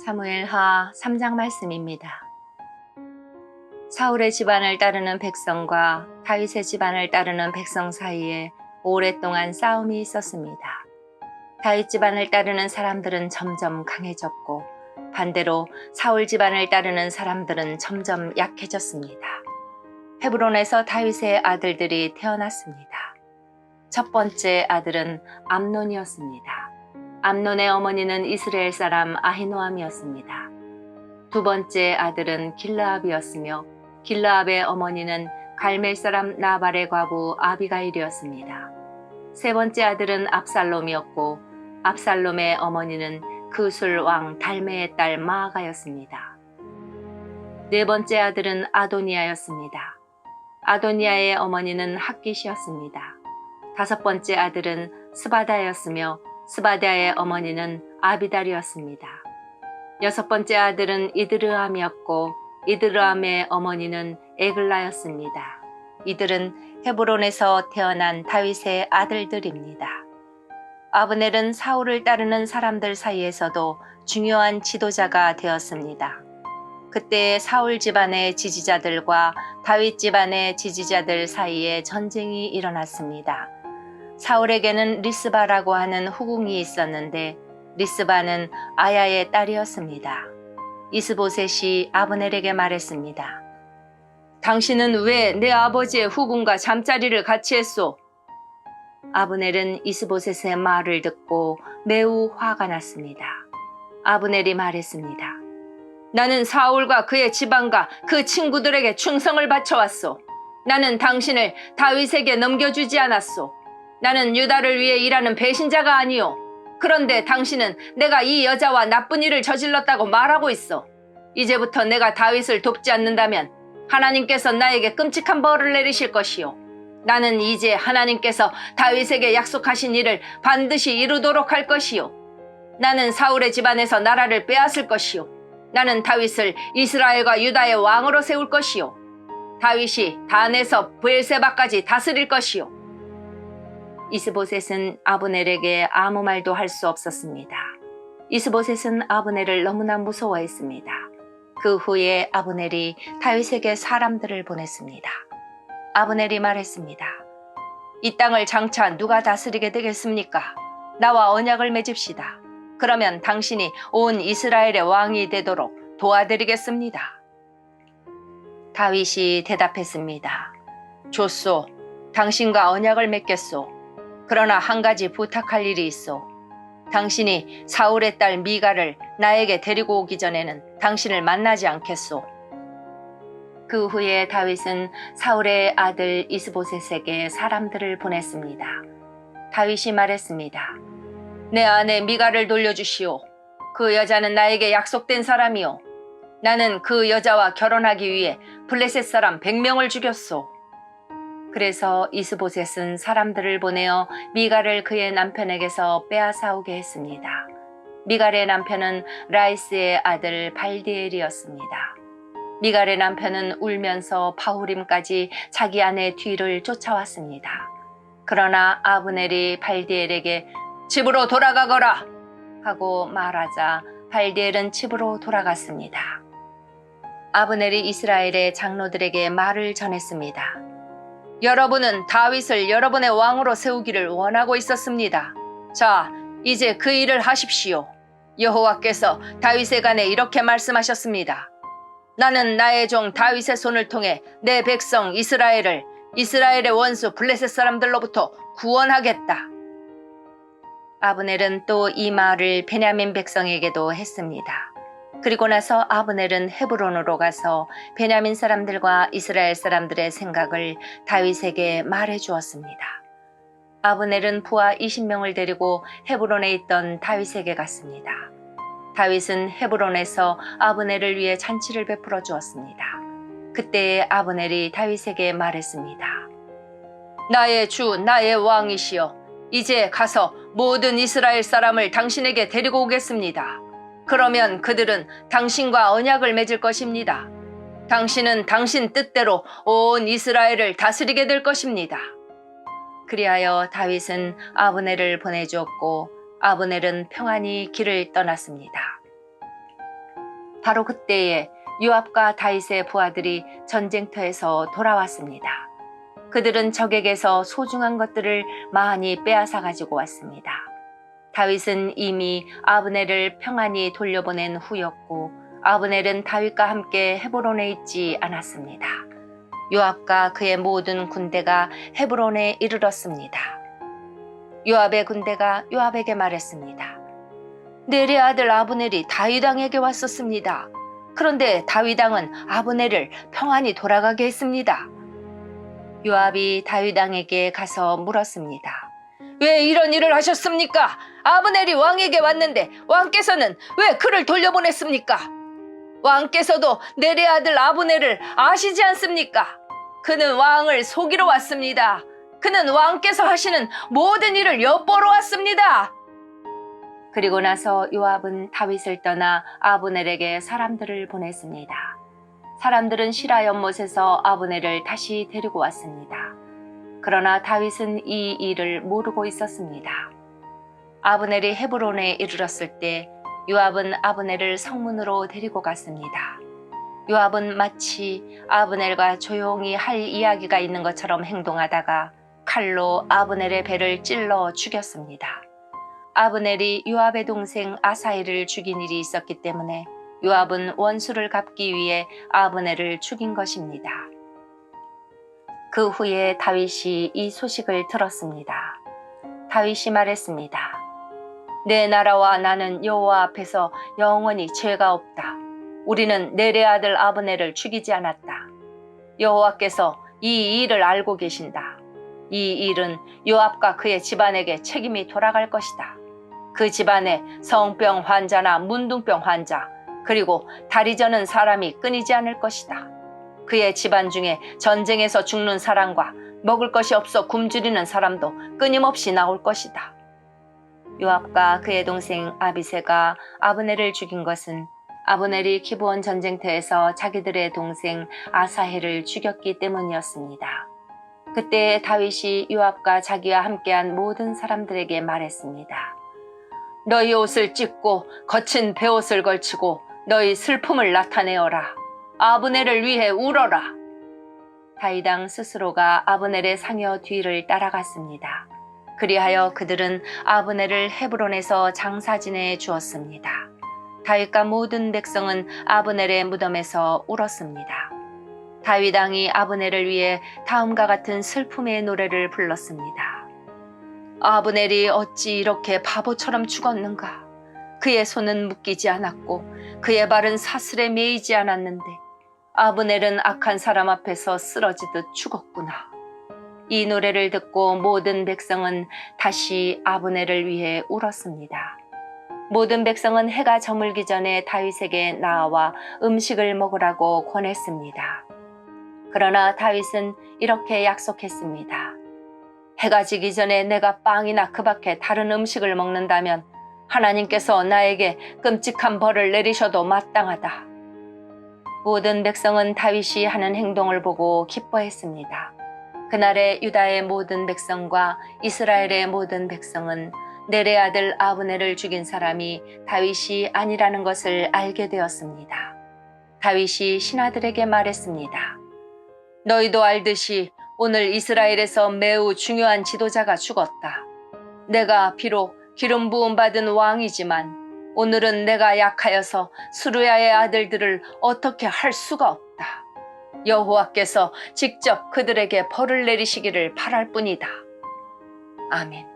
사무엘하 3장 말씀입니다. 사울의 집안을 따르는 백성과 다윗의 집안을 따르는 백성 사이에 오랫동안 싸움이 있었습니다. 다윗 집안을 따르는 사람들은 점점 강해졌고 반대로 사울 집안을 따르는 사람들은 점점 약해졌습니다. 헤브론에서 다윗의 아들들이 태어났습니다. 첫 번째 아들은 암논이었습니다. 암논의 어머니는 이스라엘 사람 아히노암이었습니다. 두 번째 아들은 길르압이었으며 길르압의 어머니는 갈멜 사람 나발의 과부 아비가일이었습니다. 세 번째 아들은 압살롬이었고 압살롬의 어머니는 그술 왕 달메의 딸 마아가였습니다. 네 번째 아들은 아도니아였습니다. 아도니아의 어머니는 핫깃이었습니다. 다섯 번째 아들은 스바다였으며 스바다의 어머니는 아비달이었습니다. 여섯 번째 아들은 이드르암이었고 이드르암의 어머니는 에글라였습니다. 이들은 헤브론에서 태어난 다윗의 아들들입니다. 아브넬은 사울을 따르는 사람들 사이에서도 중요한 지도자가 되었습니다. 그때 사울 집안의 지지자들과 다윗 집안의 지지자들 사이에 전쟁이 일어났습니다. 사울에게는 리스바라고 하는 후궁이 있었는데 리스바는 아야의 딸이었습니다. 이스보셋이 아브넬에게 말했습니다. 당신은 왜 내 아버지의 후궁과 잠자리를 같이 했소? 아브넬은 이스보셋의 말을 듣고 매우 화가 났습니다. 아브넬이 말했습니다. 나는 사울과 그의 집안과 그 친구들에게 충성을 바쳐왔소. 나는 당신을 다윗에게 넘겨주지 않았소. 나는 유다를 위해 일하는 배신자가 아니오. 그런데 당신은 내가 이 여자와 나쁜 일을 저질렀다고 말하고 있어. 이제부터 내가 다윗을 돕지 않는다면 하나님께서 나에게 끔찍한 벌을 내리실 것이오. 나는 이제 하나님께서 다윗에게 약속하신 일을 반드시 이루도록 할 것이오. 나는 사울의 집안에서 나라를 빼앗을 것이오. 나는 다윗을 이스라엘과 유다의 왕으로 세울 것이오. 다윗이 단에서 브엘세바까지 다스릴 것이오. 이스보셋은 아브넬에게 아무 말도 할 수 없었습니다. 이스보셋은 아브넬을 너무나 무서워했습니다. 그 후에 아브넬이 다윗에게 사람들을 보냈습니다. 아브넬이 말했습니다. 이 땅을 장차 누가 다스리게 되겠습니까? 나와 언약을 맺읍시다. 그러면 당신이 온 이스라엘의 왕이 되도록 도와드리겠습니다. 다윗이 대답했습니다. 좋소. 당신과 언약을 맺겠소. 그러나 한 가지 부탁할 일이 있어. 당신이 사울의 딸 미가를 나에게 데리고 오기 전에는 당신을 만나지 않겠소. 그 후에 다윗은 사울의 아들 이스보셋에게 사람들을 보냈습니다. 다윗이 말했습니다. 내 아내 미가를 돌려주시오. 그 여자는 나에게 약속된 사람이오. 나는 그 여자와 결혼하기 위해 블레셋 사람 100명을 죽였소. 그래서 이스보셋은 사람들을 보내어 미갈을 그의 남편에게서 빼앗아오게 했습니다. 미갈의 남편은 라이스의 아들 발디엘이었습니다. 미갈의 남편은 울면서 바후림까지 자기 아내 뒤를 쫓아왔습니다. 그러나 아브넬이 발디엘에게 집으로 돌아가거라 하고 말하자 발디엘은 집으로 돌아갔습니다. 아브넬이 이스라엘의 장로들에게 말을 전했습니다. 여러분은 다윗을 여러분의 왕으로 세우기를 원하고 있었습니다. 자, 이제 그 일을 하십시오. 여호와께서 다윗에 관해 이렇게 말씀하셨습니다. 나는 나의 종 다윗의 손을 통해 내 백성 이스라엘의 원수 블레셋 사람들로부터 구원하겠다. 아브넬은 또 이 말을 베냐민 백성에게도 했습니다. 그리고 나서 아브넬은 헤브론으로 가서 베냐민 사람들과 이스라엘 사람들의 생각을 다윗에게 말해 주었습니다. 아브넬은 부하 20명을 데리고 헤브론에 있던 다윗에게 갔습니다. 다윗은 헤브론에서 아브넬을 위해 잔치를 베풀어 주었습니다. 그때 아브넬이 다윗에게 말했습니다. 나의 주, 나의 왕이시여, 이제 가서 모든 이스라엘 사람을 당신에게 데리고 오겠습니다. 그러면 그들은 당신과 언약을 맺을 것입니다. 당신은 당신 뜻대로 온 이스라엘을 다스리게 될 것입니다. 그리하여 다윗은 아브넬을 보내주었고 아브넬은 평안히 길을 떠났습니다. 바로 그때에 요압과 다윗의 부하들이 전쟁터에서 돌아왔습니다. 그들은 적에게서 소중한 것들을 많이 빼앗아 가지고 왔습니다. 다윗은 이미 아브넬을 평안히 돌려보낸 후였고 아브넬은 다윗과 함께 헤브론에 있지 않았습니다. 요압과 그의 모든 군대가 헤브론에 이르렀습니다. 요압의 군대가 요압에게 말했습니다. 넬의 아들 아브넬이 다윗 왕에게 왔었습니다. 그런데 다윗 왕은 아브넬을 평안히 돌아가게 했습니다. 요압이 다윗 왕에게 가서 물었습니다. 왜 이런 일을 하셨습니까? 아브넬이 왕에게 왔는데 왕께서는 왜 그를 돌려보냈습니까? 왕께서도 넬의 아들 아브넬을 아시지 않습니까? 그는 왕을 속이러 왔습니다. 그는 왕께서 하시는 모든 일을 엿보러 왔습니다. 그리고 나서 요압은 다윗을 떠나 아브넬에게 사람들을 보냈습니다. 사람들은 시라 연못에서 아브넬을 다시 데리고 왔습니다. 그러나 다윗은 이 일을 모르고 있었습니다. 아브넬이 헤브론에 이르렀을 때 요압은 아브넬을 성문으로 데리고 갔습니다. 요압은 마치 아브넬과 조용히 할 이야기가 있는 것처럼 행동하다가 칼로 아브넬의 배를 찔러 죽였습니다. 아브넬이 요압의 동생 아사헬을 죽인 일이 있었기 때문에 요압은 원수를 갚기 위해 아브넬을 죽인 것입니다. 그 후에 다윗이 이 소식을 들었습니다. 다윗이 말했습니다. 내 나라와 나는 여호와 앞에서 영원히 죄가 없다. 우리는 넬의 아들 아브넬을 죽이지 않았다. 여호와께서 이 일을 알고 계신다. 이 일은 요압과 그의 집안에게 책임이 돌아갈 것이다. 그 집안에 성병 환자나 문둥병 환자 그리고 다리 저는 사람이 끊이지 않을 것이다. 그의 집안 중에 전쟁에서 죽는 사람과 먹을 것이 없어 굶주리는 사람도 끊임없이 나올 것이다. 요압과 그의 동생 아비새가 아브넬을 죽인 것은 아브넬이 기브온 전쟁터에서 자기들의 동생 아사헬을 죽였기 때문이었습니다. 그때 다윗이 요압과 자기와 함께한 모든 사람들에게 말했습니다. 너희 옷을 찢고 거친 베옷을 걸치고 너희 슬픔을 나타내어라. 아브넬을 위해 울어라. 다윗 왕 스스로가 아브넬의 상여 뒤를 따라갔습니다. 그리하여 그들은 아브넬을 헤브론에서 장사 지내 주었습니다. 다윗과 모든 백성은 아브넬의 무덤에서 울었습니다. 다윗 왕이 아브넬을 위해 다음과 같은 슬픔의 노래를 불렀습니다. 아브넬이 어찌 이렇게 바보처럼 죽었는가? 그의 손은 묶이지 않았고 그의 발은 사슬에 매이지 않았는데 아브넬은 악한 사람 앞에서 쓰러지듯 죽었구나. 이 노래를 듣고 모든 백성은 다시 아브넬을 위해 울었습니다. 모든 백성은 해가 저물기 전에 다윗에게 나와 음식을 먹으라고 권했습니다. 그러나 다윗은 이렇게 약속했습니다. 해가 지기 전에 내가 빵이나 그 밖에 다른 음식을 먹는다면 하나님께서 나에게 끔찍한 벌을 내리셔도 마땅하다. 모든 백성은 다윗이 하는 행동을 보고 기뻐했습니다. 그날에 유다의 모든 백성과 이스라엘의 모든 백성은 넬의 아들 아브넬을 죽인 사람이 다윗이 아니라는 것을 알게 되었습니다. 다윗이 신하들에게 말했습니다. 너희도 알듯이 오늘 이스라엘에서 매우 중요한 지도자가 죽었다. 내가 비록 기름 부음 받은 왕이지만 오늘은 내가 약하여서 수르야의 아들들을 어떻게 할 수가 없다. 여호와께서 직접 그들에게 벌을 내리시기를 바랄 뿐이다. 아멘.